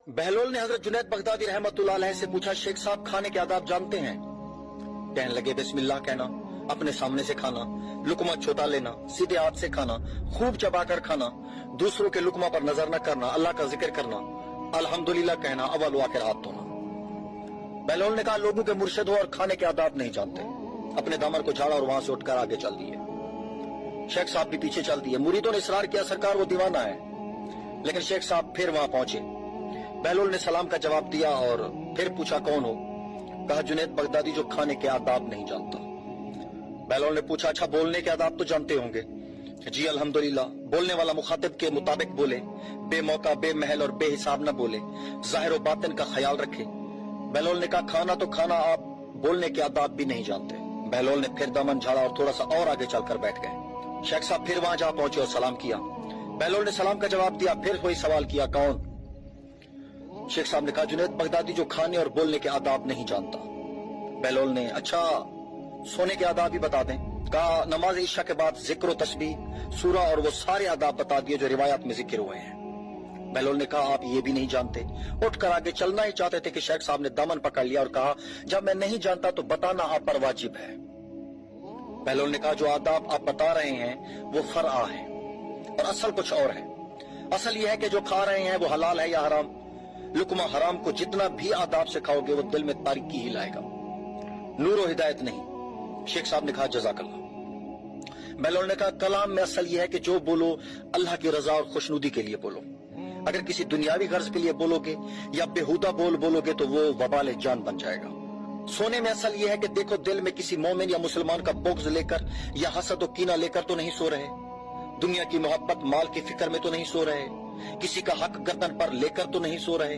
बहलोल ने हजरत जुनैद बगदादी रहमतुल्लाह अलैह से पूछा, शेख साहब खाने के आदाब जानते हैं? कहने लगे, बिस्मिल्लाह कहना, अपने सामने से खाना, लुकमा छोटा लेना, सीधे हाथ से खाना, खूब चबाकर खाना, दूसरों के लुकमा पर नजर न करना, अल्लाह का जिक्र करना, अल्हम्दुलिल्लाह कहना, अव्वल व आखिर हाथ धोना। बहलोल ने कहा, लोगों के मुर्शिद हो और खाने के आदाब नहीं जानते। अपने दामन को झाड़ा और वहां से उठकर आगे चल दिए। शेख साहब भी पीछे चल दिए। मुरीदों ने इसरार किया, सरकार वो दीवाना है। लेकिन शेख साहब फिर वहां पहुंचे। बहलोल ने सलाम का जवाब दिया और फिर पूछा, कौन हो? कहा, जुनैद बगदादी जो खाने के आदाब नहीं जानता। बहलोल ने पूछा, अच्छा बोलने के आदाब तो जानते होंगे? जी अल्हम्दुलिल्लाह। बोलने वाला मुखातिब के मुताबिक बोले, बेमौका बेमहल और बेहिसाब न बोले, जाहिर और बातिन का ख्याल रखे। बहलोल ने कहा, खाना तो खाना, आप बोलने के आदाब भी नहीं जानते। बहलोल ने फिर दामन झाड़ा और थोड़ा सा और आगे चलकर बैठ गए। शेख साहब फिर वहां जा पहुंचे और सलाम किया। बहलोल ने सलाम का जवाब दिया। फिर कोई सवाल किया, कौन? शेख साहब ने कहा, जुनैद बगदादी जो खाने और बोलने के आदाब नहीं जानता। बहलोल ने, अच्छा सोने के आदाब भी बता दें? कहा, नमाज ईशा के बाद जिक्र व तस्बीह, सूरा और वो सारे आदाब बता दिए जो रिवायत में जिक्र हुए हैं। बहलोल ने कहा, आप ये भी नहीं जानते? उठकर आगे चलना ही चाहते थे कि शेख साहब ने दामन पकड़ लिया और कहा, जब मैं नहीं जानता तो बताना आप पर वाजिब है। बहलोल ने कहा, जो आदाब आप बता रहे हैं वो फरआ है और असल कुछ और है। असल यह है कि जो खा रहे हैं वो हलाल है या हराम। लुकमा हराम को जितना भी आदाब से खाओगे वो दिल में तारीकी ही लाएगा, नूर और हिदायत नहीं। शेख साहब ने कहा, जज़ाकल्लाह। बहलोल ने कहा, कलाम में असल यह है कि जो बोलो अल्लाह की रजा और खुशनुदी के लिए बोलो। अगर किसी दुनियावी गर्ज के लिए बोलोगे या बेहुदा बोलोगे तो वो वबाल जान बन जाएगा। सोने में असल यह है कि देखो, दिल में किसी मोमिन या मुसलमान का बुग़्ज़ लेकर या हसद और कीना लेकर तो नहीं सो रहे, दुनिया की मोहब्बत माल की फिक्र में तो नहीं सो रहे, किसी का हक गर्दन पर लेकर तो नहीं सो रहे।